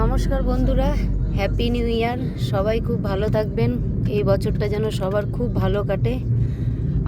নমস্কার বন্ধুরা, happy new year. সবাই খুব ভালো থাকবেন, এই বছরটা যেন সবার খুব ভালো কাটে।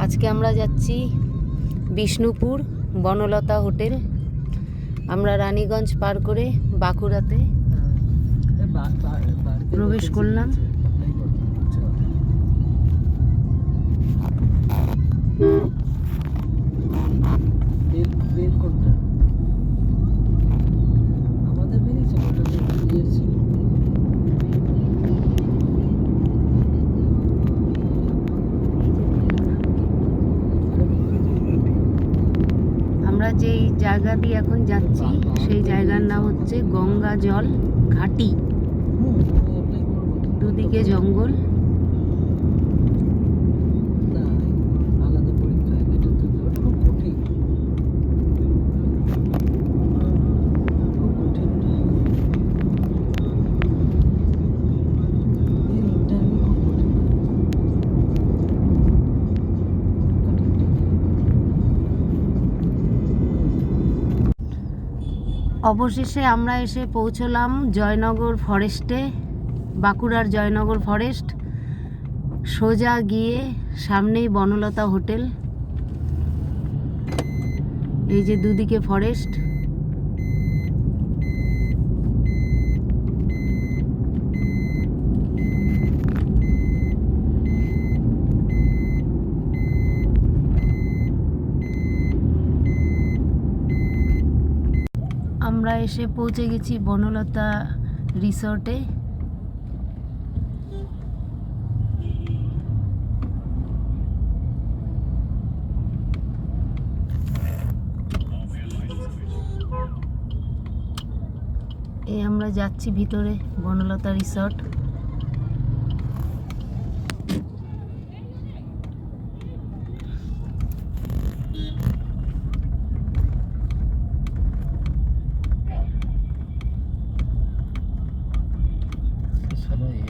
আজকে আমরা যাচ্ছি বিষ্ণুপুর বনলতা হোটেল। আমরা রানীগঞ্জ পার করে বাঁকুড়াতে প্রবেশ করলাম। আমরা যেই জায়গা দিয়ে এখন যাচ্ছি সেই জায়গার নাম হচ্ছে গঙ্গা জল ঘাটি। দুদিকে জঙ্গল। অবশেষে আমরা এসে পৌঁছলাম জয়নগর ফরেস্টে, বাঁকুড়ার জয়নগর ফরেস্ট। সোজা গিয়ে সামনেই বনলতা হোটেল। এই যে দুদিকে ফরেস্ট। আমরা এসে পৌঁছে গেছি বনলতা রিসর্টে। এই আমরা যাচ্ছি ভিতরে বনলতা রিসর্ট।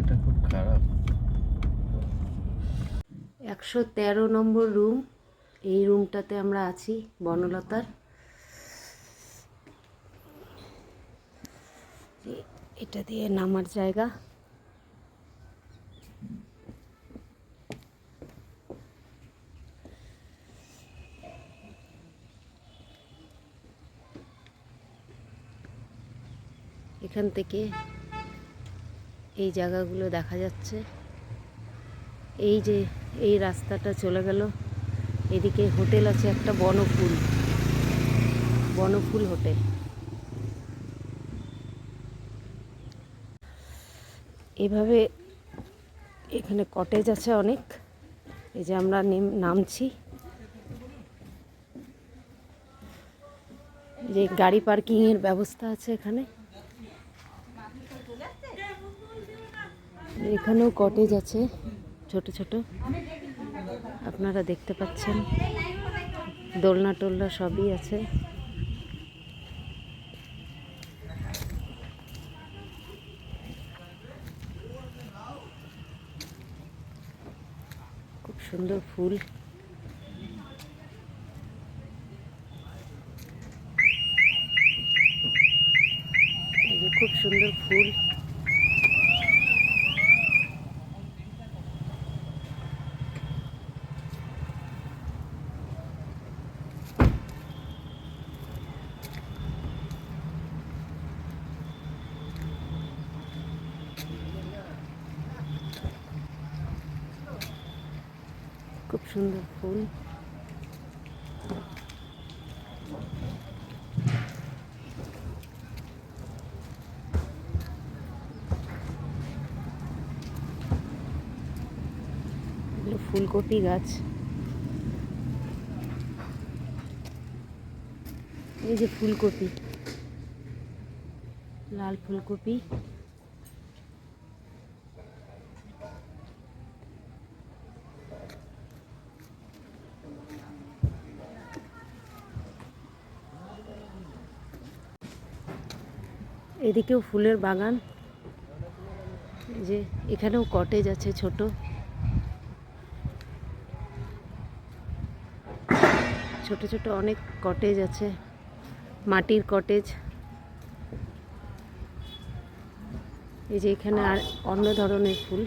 এটা খুব খারাপ। 113 নম্বর রুম। এই রুমটাতে আমরা আছি বনলতার। এটা দিয়ে নামার জায়গা। এখান থেকে এই জায়গাগুলো দেখা যাচ্ছে। এই যে এই রাস্তাটা চলে গেল, এদিকে হোটেল আছে একটা, বনফুল হোটেল। এভাবে এখানে কটেজ আছে অনেক। এই যে আমরা নামছি। যে গাড়ি পার্কিংয়ের ব্যবস্থা আছে এখানে। এখানেও কটেজ আছে ছোট ছোট, আপনারা দেখতে পাচ্ছেন। দোলনা টোলনা সবই আছে। খুব সুন্দর ফুল। এই যে খুব সুন্দর ফুল। খুব সুন্দর ফুল। এগুলো ফুলকপি গাছ। এই যে ফুলকপি, লাল ফুলকপি। এদিকেও ফুলের বাগান। যে এখানেও কটেজ আছে ছোট। ছোট ছোট অনেক কটেজ আছে, মাটির কটেজ। এই যে এখানে আর অন্য ধরনের ফুল।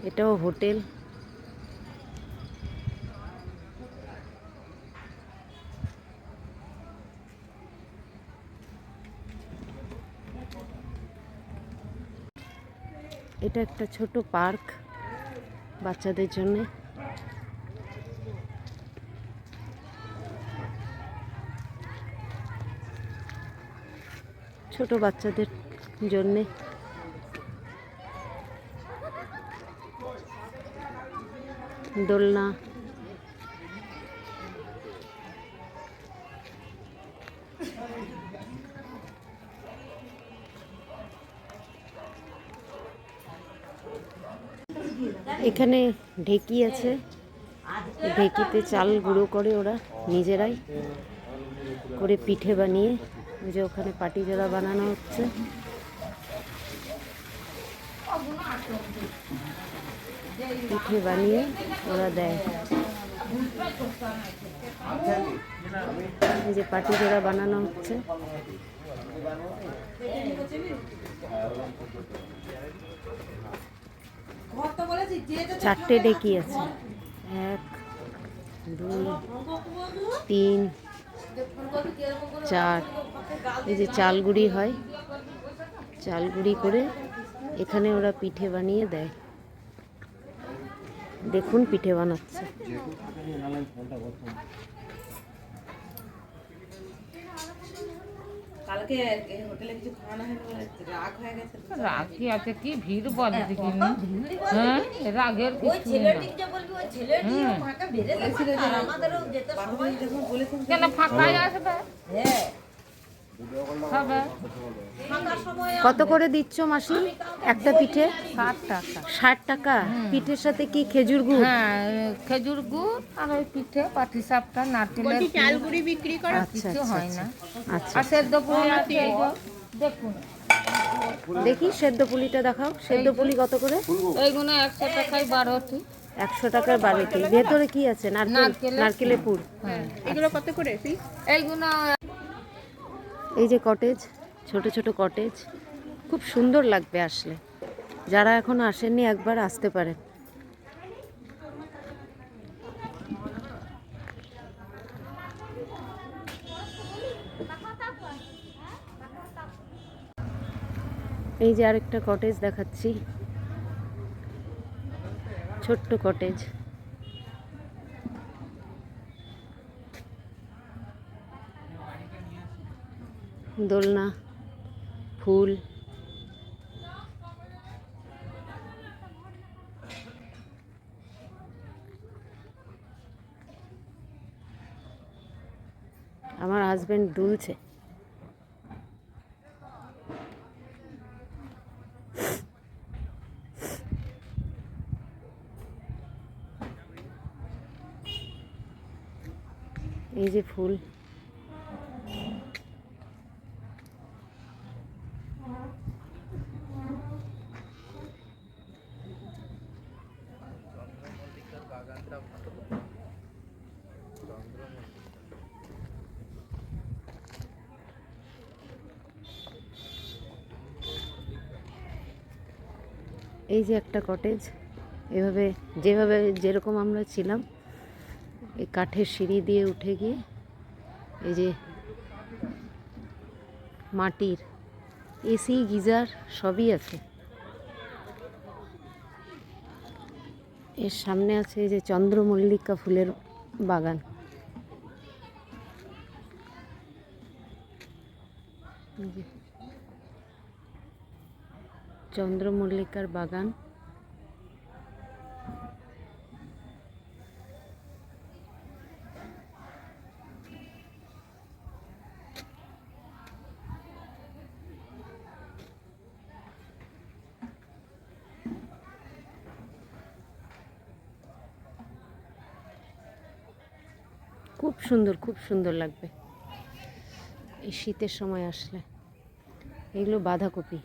এটাও হোটেল। এটা একটা ছোট পার্ক বাচ্চাদের জন্য। ছোট বাচ্চাদের জন্যে দোলনা। এখানে ঢেকি আছে, ঢেকিতে চাল গুঁড়ো করে ওরা নিজেরাই করে পিঠে বানিয়ে, ওই যে ওখানে পাটিজোড়া বানানো হচ্ছে। পিঠে বানিয়ে ওরা দেয়। এই যে পাটিজোড়া বানানো হচ্ছে। চারটে ডেকি আছে, 1 2 3 4। এই যে চালগুড়ি হয়, চালগুড়ি করে এখানে ওরা পিঠে বানিয়ে দেয়। দেখুন পিঠে বানাচ্ছে। কালকে হোটেলে কিছু খাওয়ানো হয়নি বলে রাগ হয়ে গেছে। রাগ কি আছে, কি ভিড় বলে দেখিনি। হ্যাঁ, রাগের কিছু না। কেন ফাঁকাই আসবে হবে। কত করে দিচ্ছ মাসি একটা পিঠে? 60 টাকা। 60 টাকা। পিঠের সাথে কি খেজুর গুড়? হ্যাঁ, খেজুর গুড় আর ওই পিঠে পাটিসাপটা নারকেলের চালগুড়ি বিক্রি করে আর কিছু হয় না। আচ্ছা, আর সেদ্ধ পুলি আছে, এই যে দেখুন। দেখি সেদ্ধ পুলিটা দেখাও। সেদ্ধ পুলি কত করে? এইগুলো 100 টাকায় 12টি। 100 টাকার 12টি। ভেতরে কি আছে? নারকেলের পুর। হ্যাঁ, এগুলো কত করে? এইগুলো এই যে কটেজ, ছোট ছোট কটেজ, খুব সুন্দর লাগবে আসলে। যারা এখনো আসেননি একবার আসতে পারেন। এই যে আরেকটা কটেজ দেখাচ্ছি, ছোট্ট কটেজ। দোলনা, ফুল। আমার হাজবেন্ড দুলছে। এই যে ফুল। এই যে একটা কটেজ, এভাবে যেভাবে যেরকম আমরা ছিলাম, এই কাঠের সিঁড়ি দিয়ে উঠে গিয়ে এই যে মাটির এসি গিজার সবই আছে। এর সামনে আছে এই যে চন্দ্রমল্লিকা ফুলের বাগান। চন্দ্রমল্লিকার বাগান। খুব সুন্দর, খুব সুন্দর লাগবে এই শীতের সময় আসলে। এগুলো বাঁধাকপি।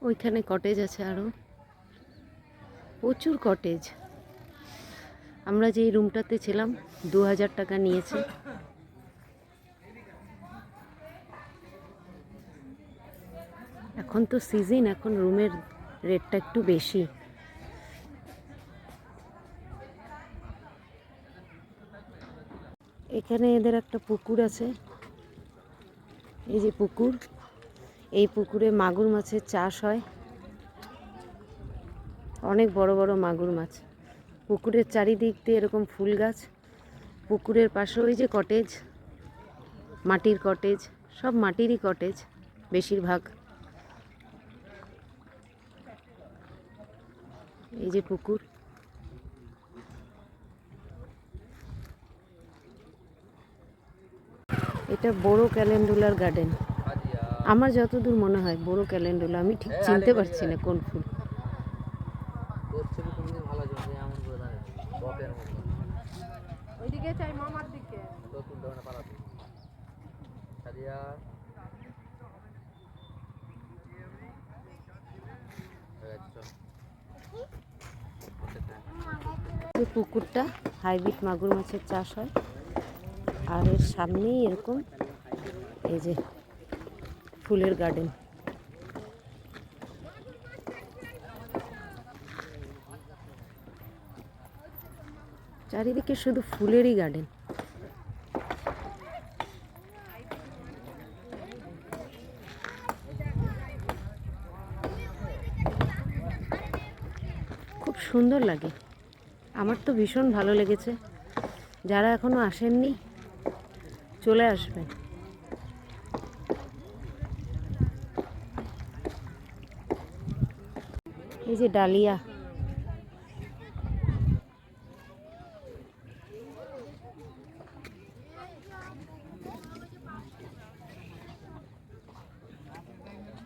ওইখানে কটেজ আছে আরও প্রচুর কটেজ। আমরা যেই রুমটাতে ছিলাম 2000 টাকা নিয়েছে। এখন তো সিজন, এখন রুমের রেটটা একটু বেশি। এখানে এদের একটা পুকুর আছে, এই যে পুকুর, এই পুকুরে মাগুর মাছের চাষ হয়, অনেক বড় বড় মাগুর মাছ। পুকুরের চারিদিক দিয়ে এরকম ফুল গাছ, পুকুরের পাশে ওই যে কটেজ, মাটির কটেজ, সব মাটিরই কটেজ বেশিরভাগ। এই যে পুকুর, এটা বড় ক্যালেন্ডুলার গার্ডেন আমার যতদূর মনে হয়, বড় ক্যালেন্ডুলা। আমি ঠিক চিনতে পারছি না কোন ফুল। ওইদিকে চাই মামার দিকে। এই পুকুরটা হাইব্রিড মাগুর মাছের চাষ হয়, আর এর সামনেই এরকম এই যে ফুলের গার্ডেন। চারিদিকে শুধু ফুলেরই গার্ডেন। খুব সুন্দর লাগে, আমার তো ভীষণ ভালো লেগেছে। যারা এখনো আসেননি চলে আসবেন। এই যে ডালিয়া,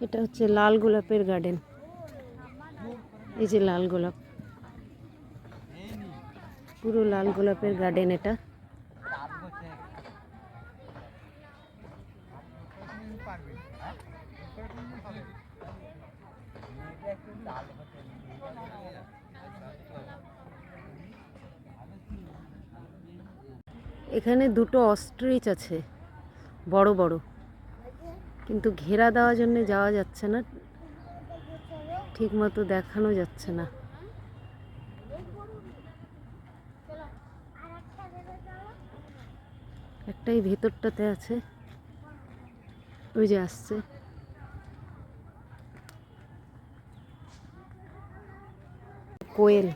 এটা হচ্ছে লাল গোলাপের গার্ডেন। এই যে লাল গোলাপ, পুরো লাল গোলাপের গার্ডেন এটা। এখানে দুটো অস্ট্রিচ আছে বড় বড়, কিন্তু ঘেরা দেওয়ার জন্য যাওয়া যাচ্ছে না, ঠিক মতো দেখানো যাচ্ছে না। একটাই ভেতরটাতে আছে, ওই যে আসছে। কোয়েল,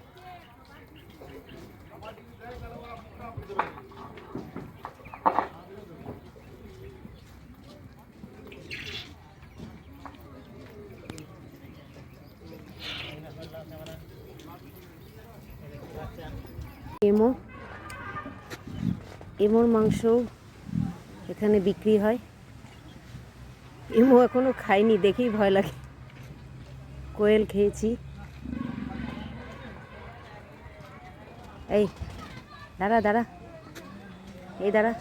এমো, এমোর মাংসও এখানে বিক্রি হয়। এমো এখনো খাইনি, দেখেই ভয় লাগে। কোয়েল খেয়েছি। এই দাঁড়া দাঁড়া, এই দাঁড়া।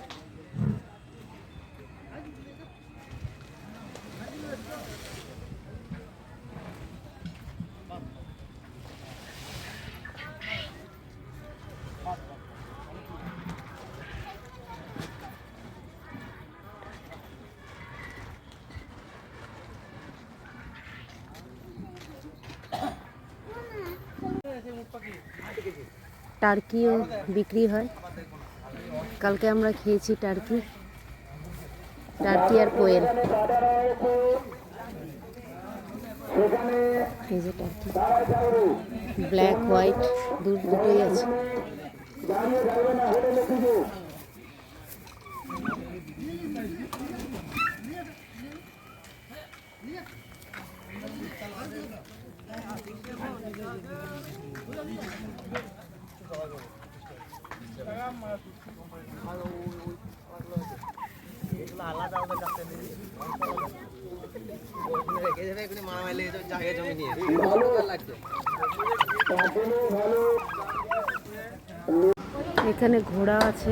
টার্কিও বিক্রি হয়, কালকে আমরা খেয়েছি টার্কি, টার্কি আর কোয়েল। এই যে টার্কি, ব্ল্যাক হোয়াইট দুটোই আছে। এখানে ঘোড়া আছে,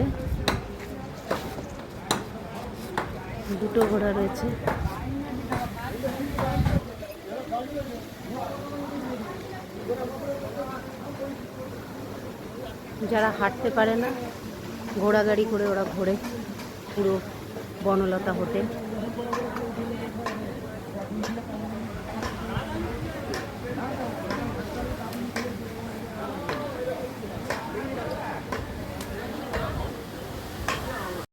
দুটো ঘোড়া রয়েছে। যারা হাঁটতে পারে না, ঘোড়া গাড়ি করে ওরা ঘোরে পুরো বনলতা হোটেল।